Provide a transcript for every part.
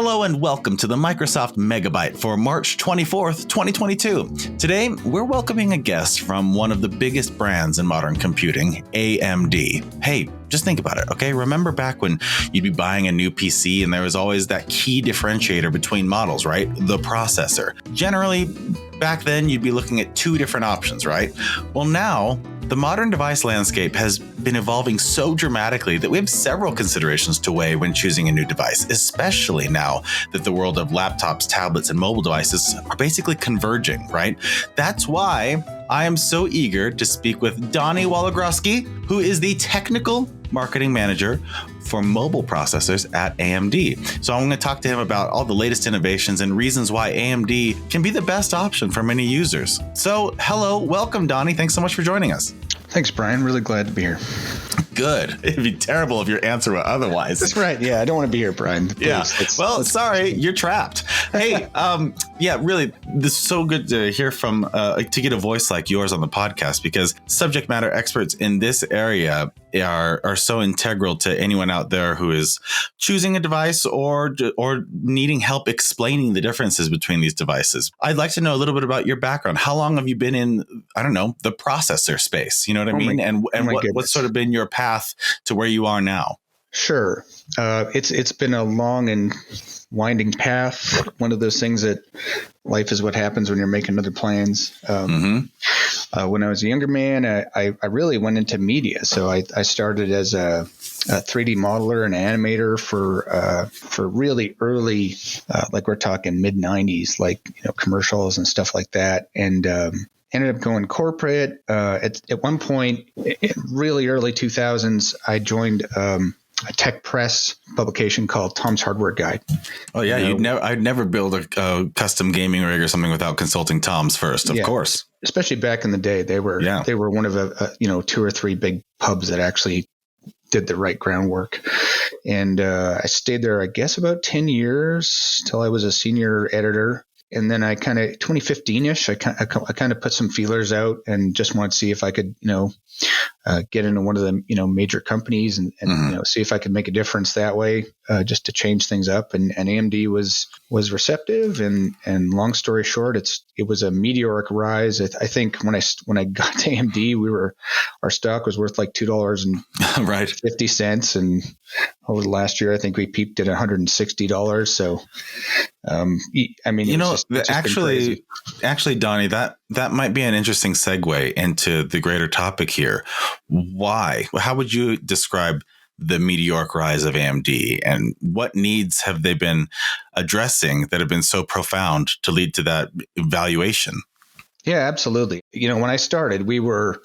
Hello and welcome to the Microsoft Megabyte for March 24th, 2022. Today, we're welcoming a guest from one of the biggest brands in modern computing, AMD. Hey, just think about it, okay? Remember back when you'd be buying a new PC and there was always that key differentiator between models, right? The processor. Generally, back then, you'd be looking at two different options, right? Well, now, the modern device landscape has been evolving so dramatically that we have several considerations to weigh when choosing a new device, especially now that the world of laptops, tablets, and mobile devices are basically converging, right? That's why I am so eager to speak with Donnie Walagroski, who is the technical marketing manager for mobile processors at AMD. So I'm going to talk to him about all the latest innovations and reasons why AMD can be the best option for many users. So hello, welcome, Donnie. Thanks so much for joining us. Thanks, Brian. Really glad to be here. Good. It'd be terrible if your answer were otherwise. That's right. Yeah, I don't want to be here, Brian. Please, yeah. Sorry, you're trapped. Hey, yeah, really, this is so good to hear from, to get a voice like yours on the podcast, because subject matter experts in this area are so integral to anyone out there who is choosing a device or needing help explaining the differences between these devices. I'd like to know a little bit about your background. How long have you been in, I don't know, the processor space? You know what I mean? And what's sort of been your path to where you are now? Sure. It's been a long and winding path. One of those things that life is what happens when you're making other plans. When I was a younger man, I really went into media. So I started as a 3D modeler and animator for really early, like we're talking mid 90s, like, commercials and stuff like that. And ended up going corporate. At one point, in really early 2000s, I joined a tech press publication called Tom's Hardware Guide. Oh yeah, I'd never build a custom gaming rig or something without consulting Tom's first, of course. Especially back in the day, they were one of two or three big pubs that actually did the right groundwork. And I stayed there, I guess, about 10 years till I was a senior editor. And then I kind of 2015-ish, I kind of put some feelers out and just wanted to see if I could, get into one of the, major companies and see if I could make a difference that way, just to change things up. And AMD was receptive. And long story short, it was a meteoric rise. I think when I got to AMD, our stock was worth like $2.50, and over the last year, I think we peaked at $160. So, actually, Donnie, that might be an interesting segue into the greater topic here. Why? How would you describe the meteoric rise of AMD, and what needs have they been addressing that have been so profound to lead to that valuation? Yeah, absolutely. When I started, we were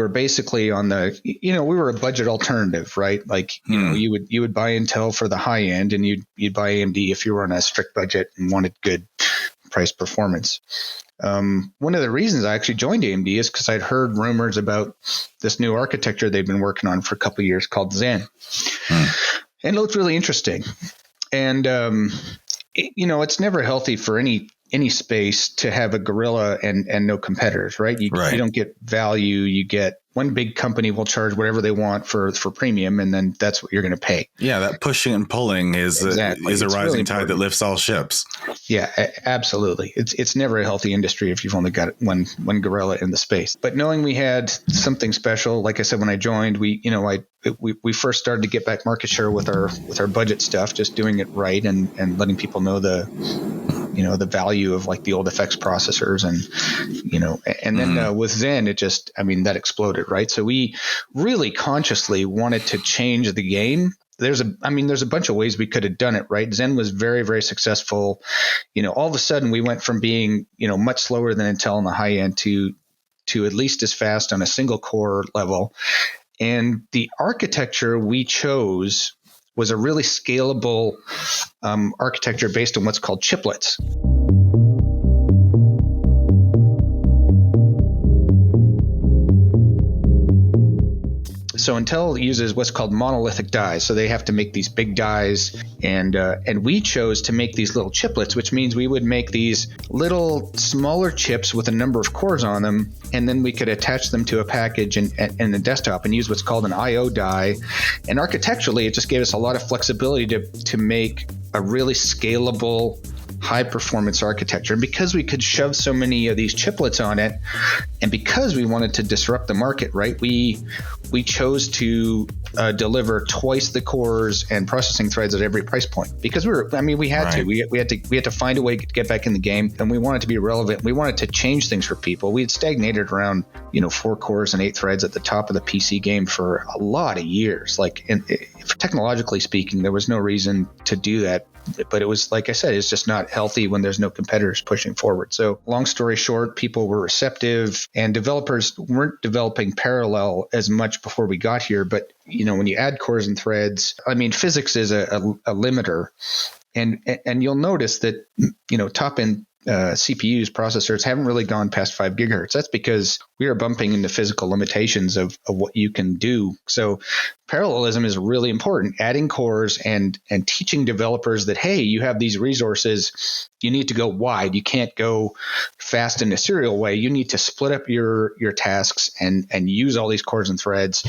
basically on the, we were a budget alternative, right? Like, you would buy Intel for the high end, and you'd buy AMD if you were on a strict budget and wanted good price performance. One of the reasons I actually joined AMD is because I'd heard rumors about this new architecture they've been working on for a couple of years called Zen. And it looked really interesting. And, it's never healthy for any space to have a gorilla and no competitors, right? You don't get value. You get one big company will charge whatever they want for premium, and then that's what you're going to pay. Yeah, that pushing and pulling is a rising really tide that lifts all ships. Yeah, absolutely. It's never a healthy industry if you've only got one gorilla in the space. But knowing we had something special, like I said, when I joined, we first started to get back market share with our budget stuff, just doing it right and letting people know the value of like the old FX processors and then with Zen, that exploded, right? So we really consciously wanted to change the game. There's a bunch of ways we could have done it, right? Zen was very, very successful. All of a sudden we went from being, much slower than Intel on the high end to at least as fast on a single core level. And the architecture we chose was a really scalable architecture based on what's called chiplets. So Intel uses what's called monolithic dies. So they have to make these big dies, and we chose to make these little chiplets, which means we would make these little smaller chips with a number of cores on them, and then we could attach them to a package in the desktop and use what's called an I/O die. And architecturally, it just gave us a lot of flexibility to make a really scalable, high performance architecture. And because we could shove so many of these chiplets on it, and because we wanted to disrupt the market, right, we chose to deliver twice the cores and processing threads at every price point, because we had to find a way to get back in the game, and we wanted to be relevant. We wanted to change things for people. We had stagnated around 4 cores and 8 threads at the top of the PC game for a lot of years. Technologically speaking, there was no reason to do that. But it was, like I said, it's just not healthy when there's no competitors pushing forward. So long story short, people were receptive, and developers weren't developing parallel as much before we got here. But, when you add cores and threads, physics is a limiter. And you'll notice that, top end CPUs, processors haven't really gone past 5 gigahertz. That's because we are bumping into physical limitations of what you can do. So parallelism is really important. Adding cores and teaching developers that, hey, you have these resources, you need to go wide. You can't go fast in a serial way. You need to split up your tasks and use all these cores and threads.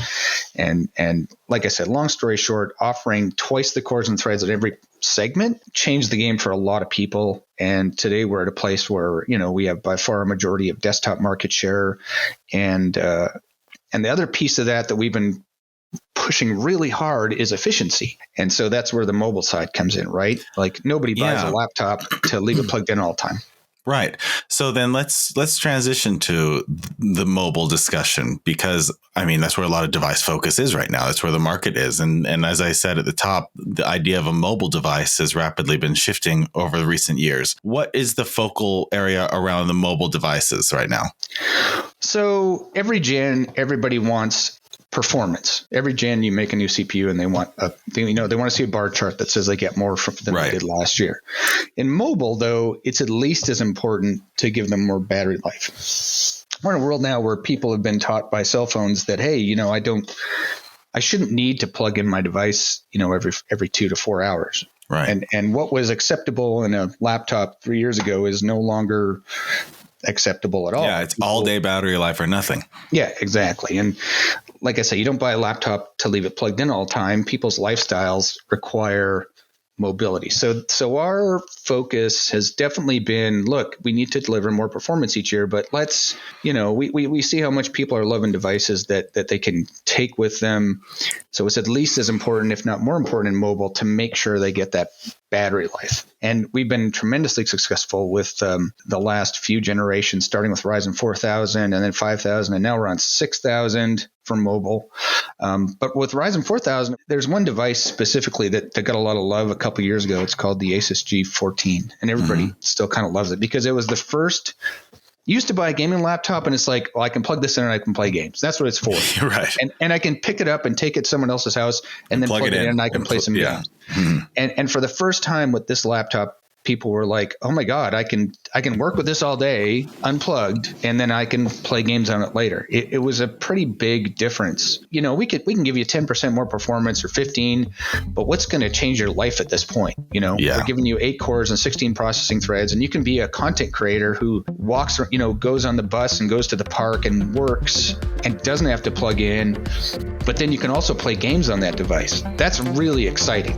And like I said, long story short, offering twice the cores and threads at every segment changed the game for a lot of people. And today we're at a place where, we have by far a majority of desktop market share. And the other piece of that we've been pushing really hard is efficiency. And so that's where the mobile side comes in, right? Like nobody buys a laptop to leave it plugged in all the time. Right. So then let's transition to the mobile discussion, because that's where a lot of device focus is right now. That's where the market is. And as I said at the top, the idea of a mobile device has rapidly been shifting over the recent years. What is the focal area around the mobile devices right now? So every gen, everybody wants performance. Every gen you make a new CPU and they want they want to see a bar chart that says they get more than they did last year. In mobile, though, it's at least as important to give them more battery life. We're in a world now where people have been taught by cell phones that, hey, I shouldn't need to plug in my device, every 2 to 4 hours. Right. And what was acceptable in a laptop 3 years ago is no longer acceptable at all. Yeah, it's all day battery life or nothing. Yeah, exactly. And like I say, you don't buy a laptop to leave it plugged in all the time. People's lifestyles require mobility. So our focus has definitely been, look, we need to deliver more performance each year, but let's, we see how much people are loving devices that they can take with them. So it's at least as important, if not more important in mobile, to make sure they get that battery life. And we've been tremendously successful with the last few generations, starting with Ryzen 4000 and then 5000, and now we're on 6000 for mobile. But with Ryzen 4000, there's one device specifically that got a lot of love a couple years ago. It's called the Asus G14, and everybody still kind of loves it because it was the first. You used to buy a gaming laptop and it's like, well, I can plug this in and I can play games. That's what it's for. Right. And I can pick it up and take it to someone else's house and then plug it in and I can play some games. Mm-hmm. And for the first time with this laptop, people were like, oh my God, I can work with this all day unplugged, and then I can play games on it later. It was a pretty big difference. We can give you 10% more performance or 15, but what's going to change your life at this point? We're giving you 8 cores and 16 processing threads, and you can be a content creator who walks, goes on the bus and goes to the park and works and doesn't have to plug in, but then you can also play games on that device. That's really exciting.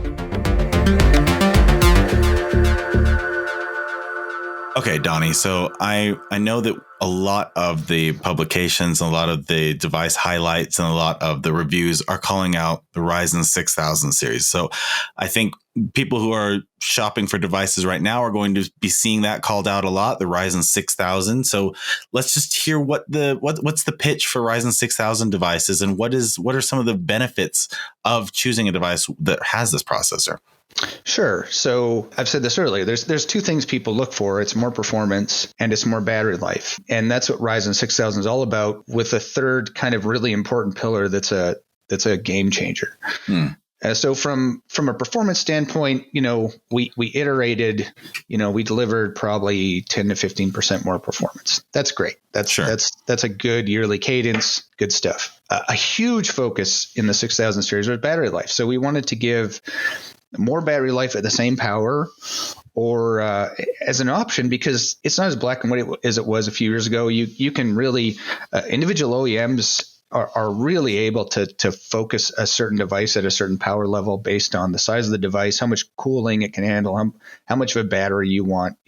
Okay, Donnie. So I know that a lot of the publications, a lot of the device highlights, and a lot of the reviews are calling out the Ryzen 6000 series. So I think people who are shopping for devices right now are going to be seeing that called out a lot, the Ryzen 6000. So let's just hear what's the pitch for Ryzen 6000 devices, and what are some of the benefits of choosing a device that has this processor? Sure. So I've said this earlier. There's 2 things people look for. It's more performance and it's more battery life. And that's what Ryzen 6000 is all about, with a third kind of really important pillar that's a game changer. So from a performance standpoint, we iterated, we delivered probably 10 to 15% more performance. That's great. That's a good yearly cadence, good stuff. A huge focus in the 6000 series was battery life. So we wanted to give more battery life at the same power, or as an option, because it's not as black and white as it was a few years ago. You can really individual OEMs are really able to focus a certain device at a certain power level based on the size of the device, how much cooling it can handle, how much of a battery you want,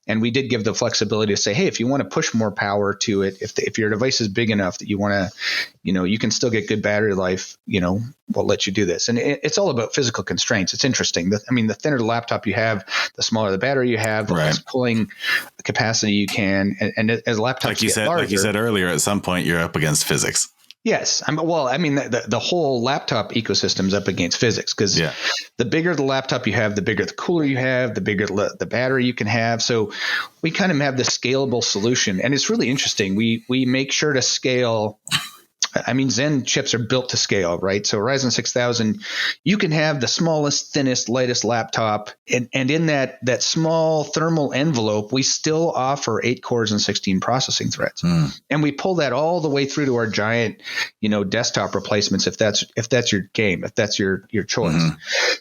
And we did give the flexibility to say, hey, if you want to push more power to it, if your device is big enough that you want to, you can still get good battery life, we'll let you do this. And it's all about physical constraints. It's interesting. The thinner the laptop you have, the smaller the battery you have, the less cooling capacity you can. And as laptops get larger, like you said earlier, at some point you're up against physics. Yes. The whole laptop ecosystem is up against physics because the bigger the laptop you have, the bigger the cooler you have, the bigger the battery you can have. So we kind of have this scalable solution. And it's really interesting. We make sure to scale. Zen chips are built to scale, right? So Ryzen 6000, you can have the smallest, thinnest, lightest laptop. And in that small thermal envelope, we still offer 8 cores and 16 processing threads. And we pull that all the way through to our giant, desktop replacements if that's your game, if that's your choice.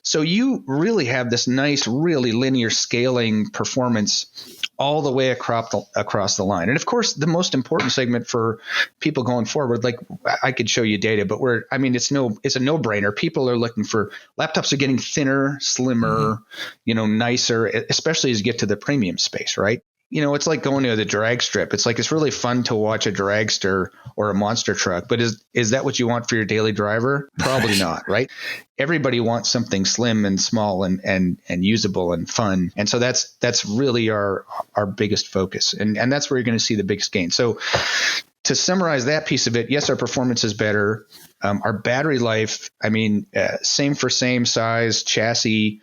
So you really have this nice, really linear scaling performance all the way across the line. And of course, the most important segment for people going forward, like I could show you data, but it's a no-brainer. People are looking for laptops are getting thinner, slimmer, nicer, especially as you get to the premium space, right? It's like going to the drag strip. It's really fun to watch a dragster or a monster truck, but is that what you want for your daily driver? Probably not, right? Everybody wants something slim and small and usable and fun. And so that's really our biggest focus. And that's where you're going to see the biggest gain. So to summarize that piece of it, yes, our performance is better. Our battery life, same for same size chassis.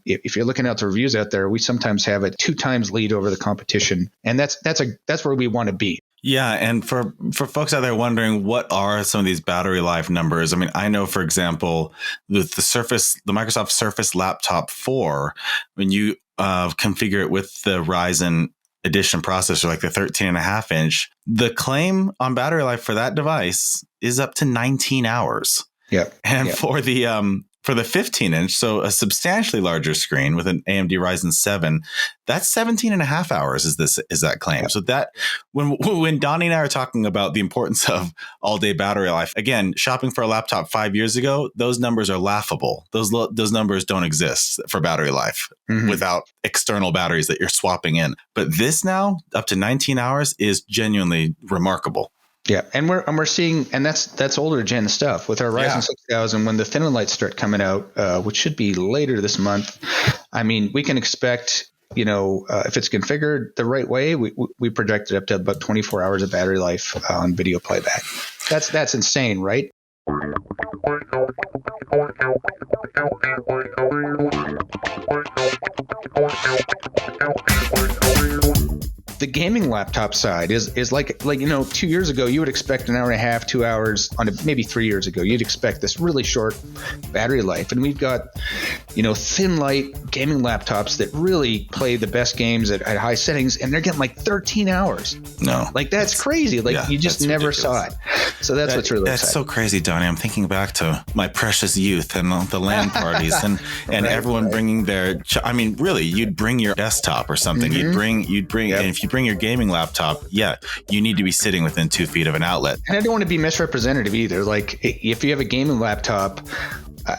If you're looking at the reviews out there, we sometimes have a 2 times lead over the competition, and that's where we want to be. Yeah, and for folks out there wondering what are some of these battery life numbers, I know, for example, the Microsoft Surface Laptop 4, when you configure it with the Ryzen Edition processor, like the 13.5 inch, the claim on battery life for that device is up to 19 hours. Yep. And for the 15 inch, so a substantially larger screen with an AMD Ryzen 7, that's 17 and a half hours is that claim. Yep. So that when Donnie and I are talking about the importance of all day battery life, again, shopping for a laptop 5 years ago, those numbers are laughable. Those numbers don't exist for battery life without external batteries that you're swapping in. But this now up to 19 hours is genuinely remarkable. Yeah, and we're seeing, and that's older gen stuff with our Ryzen 6000. When the thin and lights start coming out, which should be later this month, we can expect, if it's configured the right way, we projected up to about 24 hours of battery life on video playback. That's insane, right? The gaming laptop side is like 2 years ago, you would expect an hour and a half, 2 hours maybe 3 years ago, you'd expect this really short battery life. And we've got, thin light gaming laptops that really play the best games at high settings, and they're getting like 13 hours. No, that's crazy. You just never saw it. So that's what's really that's exciting. So crazy, Donnie. I'm thinking back to my precious youth and the LAN parties and everyone bringing their. Really, you'd bring your desktop or something. You'd bring, and if you bring your gaming laptop, you need to be sitting within 2 feet of an outlet. And I don't want to be misrepresentative either. Like if you have a gaming laptop,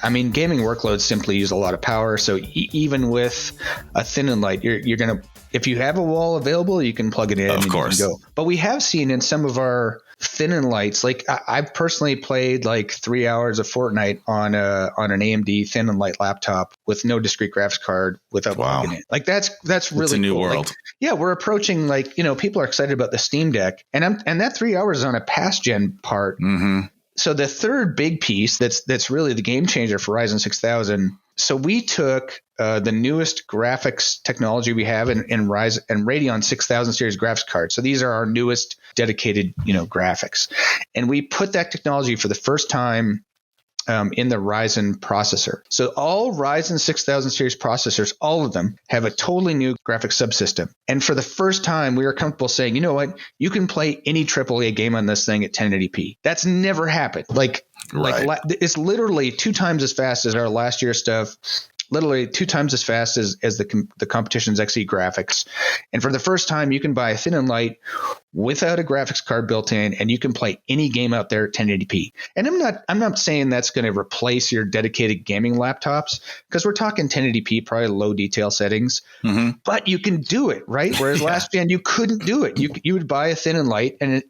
gaming workloads simply use a lot of power. So even with a thin and light, you're going to, if you have a wall available, you can plug it in. Of course. You can go. But we have seen in some of our thin and lights, like I've personally played like 3 hours of Fortnite on an AMD thin and light laptop with no discrete graphics card without plugging in. Like that's really it's a new cool. world. We're approaching people are excited about the Steam Deck, and that 3 hours is on a past gen part. So the third big piece that's really the game changer for Ryzen 6000. So we took the newest graphics technology we have in Ryzen and Radeon 6000 series graphics cards. So these are our newest dedicated, graphics, and we put that technology for the first time in the Ryzen processor. So all Ryzen 6000 series processors, all of them have a totally new graphics subsystem. And for the first time, we are comfortable saying, you know what, you can play any AAA game on this thing at 1080p. That's never happened. It's literally 2 times as fast as our last year stuff. literally 2 times as fast as the competition's XE graphics. And for the first time, you can buy a thin and light without a graphics card built in, and you can play any game out there at 1080p. And I'm not saying that's going to replace your dedicated gaming laptops, because we're talking 1080p, probably low detail settings, but you can do it, right? Whereas last gen, you couldn't do it. You would buy a thin and light, and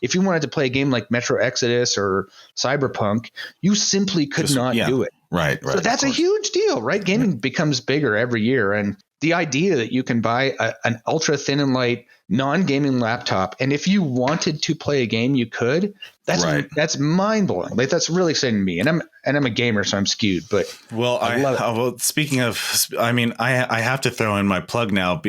if you wanted to play a game like Metro Exodus or Cyberpunk, you simply could not do it. Right. So that's a huge deal, right? Gaming becomes bigger every year. And the idea that you can buy an ultra thin and light non-gaming laptop, and if you wanted to play a game, you could. That's mind blowing. Like, that's really exciting to me. And I'm a gamer, so I'm skewed. But I love it. Well, speaking of, I mean, I have to throw in my plug now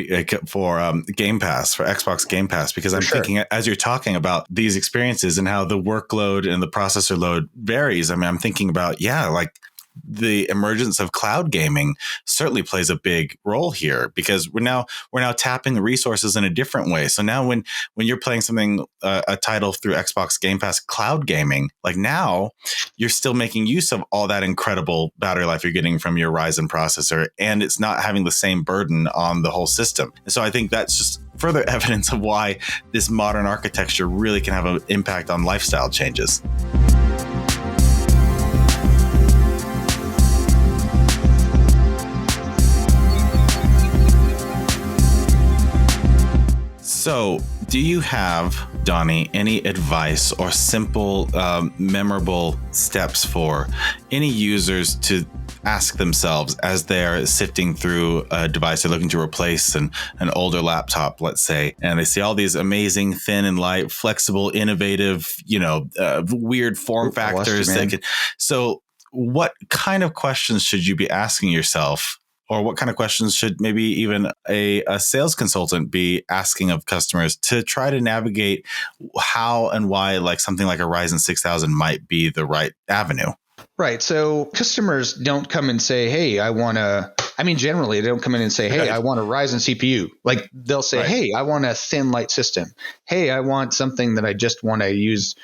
for Game Pass, for Xbox Game Pass, because I'm thinking, as you're talking about these experiences and how the workload and the processor load varies. I mean, I'm thinking about like the emergence of cloud gaming certainly plays a big role here, because we're now tapping the resources in a different way. So now when you're playing something, a title through Xbox Game Pass cloud gaming, like now you're still making use of all that incredible battery life you're getting from your Ryzen processor, and it's not having the same burden on the whole system. And so I think that's just further evidence of why this modern architecture really can have an impact on lifestyle changes. So, do you have, Donnie, any advice or simple, memorable steps for any users to ask themselves as they're sifting through a device they're looking to replace, an older laptop, let's say, and they see all these amazing thin and light, flexible, innovative, weird form factors? So what kind of questions should you be asking yourself? Or what kind of questions should maybe even a sales consultant be asking of customers to try to navigate how and why something like a Ryzen 6000 might be the right avenue? Right. So customers don't come and say, hey, generally they don't come in and say, hey, I want a Ryzen CPU. Like, they'll say, hey, I want a thin light system. Hey, I want something that I just want to use,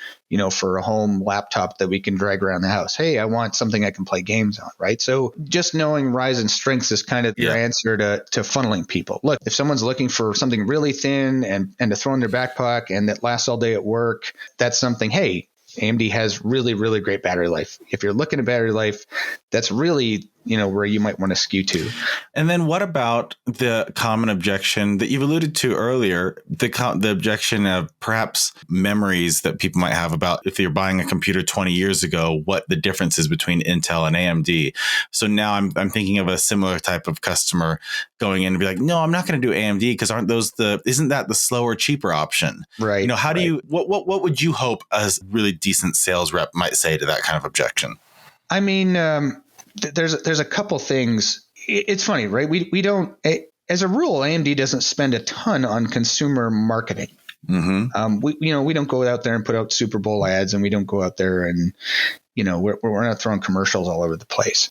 for a home laptop that we can drag around the house. Hey, I want something I can play games on, right? So just knowing Ryzen strengths is kind of your answer to funneling people. Look, if someone's looking for something really thin and to throw in their backpack and that lasts all day at work, that's something, hey, AMD has really, really great battery life. If you're looking at battery life, that's really, where you might want to skew to. And then what about the common objection that you've alluded to earlier, the objection of perhaps memories that people might have about if you're buying a computer 20 years ago, what the difference is between Intel and AMD. So now I'm thinking of a similar type of customer going in and be like, no, I'm not going to do AMD because isn't that the slower, cheaper option? Right. How do you, what would you hope a really decent sales rep might say to that kind of objection? I mean, there's a couple things. It's funny, right? We don't, as a rule, AMD doesn't spend a ton on consumer marketing. Mm-hmm. We don't go out there and put out Super Bowl ads, and we don't go out there and, we're not throwing commercials all over the place.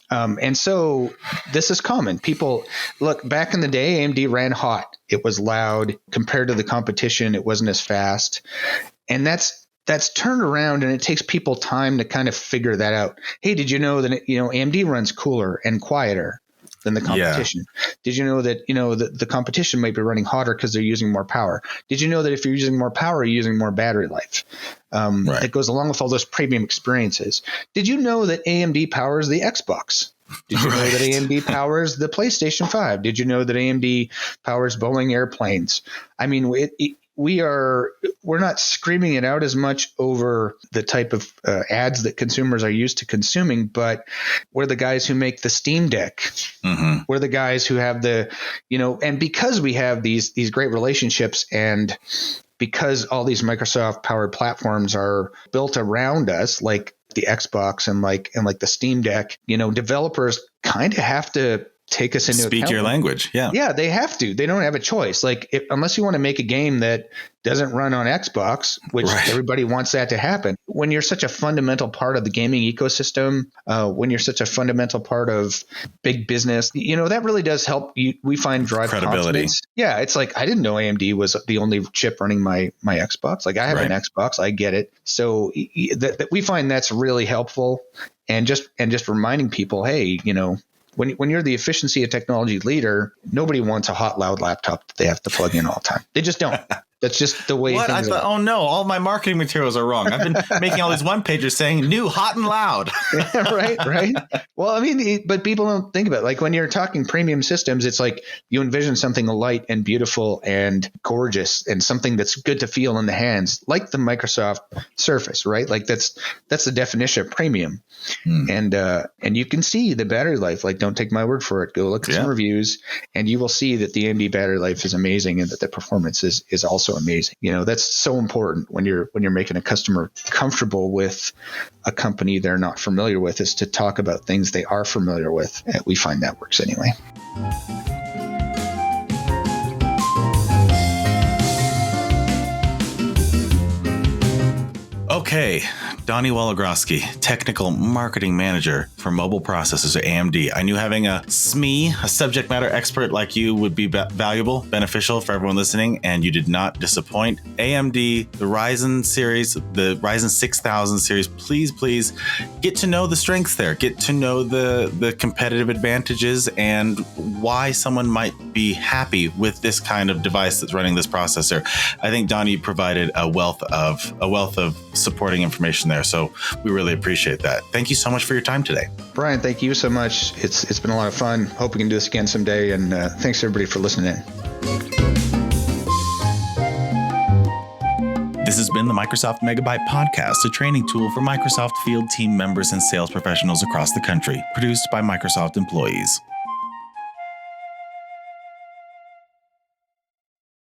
And so this is common. People look, back in the day, AMD ran hot. It was loud compared to the competition. It wasn't as fast. And that's turned around, and it takes people time to kind of figure that out. Hey, did you know that, AMD runs cooler and quieter than the competition? Yeah. Did you know that, the competition might be running hotter because they're using more power? Did you know that if you're using more power, you're using more battery life? Right. That goes along with all those premium experiences. Did you know that AMD powers the Xbox? Did you know that AMD powers the PlayStation 5? Did you know that AMD powers Boeing airplanes? I mean, we're not screaming it out as much over the type of ads that consumers are used to consuming, but we're the guys who make the Steam Deck. Mm-hmm. We're the guys who have and because we have these great relationships, and because all these Microsoft powered platforms are built around us, like the Xbox and like the Steam Deck, developers kind of have to take us into speak account. Your language. Yeah, they have to. They don't have a choice. Like, unless you want to make a game that doesn't run on Xbox, which everybody wants that to happen. When you're such a fundamental part of the gaming ecosystem, when you're such a fundamental part of big business, that really does help you. We find drive credibility. Confidence. Yeah, it's like, I didn't know AMD was the only chip running my Xbox. Like, I have an Xbox, I get it. So that we find that's really helpful, and just reminding people, hey, when you're the efficiency of technology leader, nobody wants a hot, loud laptop that they have to plug in all the time. They just don't. That's just the way what? things I thought, are. oh no, all my marketing materials are wrong. I've been making all these one-pagers saying new, hot, and loud. Right. Well, I mean, but people don't think about it. Like when you're talking premium systems, it's like you envision something light and beautiful and gorgeous and something that's good to feel in the hands, like the Microsoft Surface, right? Like that's the definition of premium. And you can see the battery life. Like, don't take my word for it. Go look at some reviews, and you will see that the AMD battery life is amazing and that the performance is also amazing. That's so important when you're making a customer comfortable with a company they're not familiar with, is to talk about things they are familiar with. And we find that works anyway. Okay, Donnie Wologroski, Technical Marketing Manager for Mobile Processors at AMD. I knew having a SME, a subject matter expert like you, would be valuable, beneficial for everyone listening, and you did not disappoint. AMD, the Ryzen series, the Ryzen 6000 series, please get to know the strengths there. Get to know the competitive advantages and why someone might be happy with this kind of device that's running this processor. I think Donnie provided a wealth of supporting information there. So we really appreciate that. Thank you so much for your time today. Brian, thank you so much. It's been a lot of fun. Hope we can do this again someday. And thanks everybody for listening in. This has been the Microsoft Megabyte Podcast, a training tool for Microsoft field team members and sales professionals across the country, produced by Microsoft employees.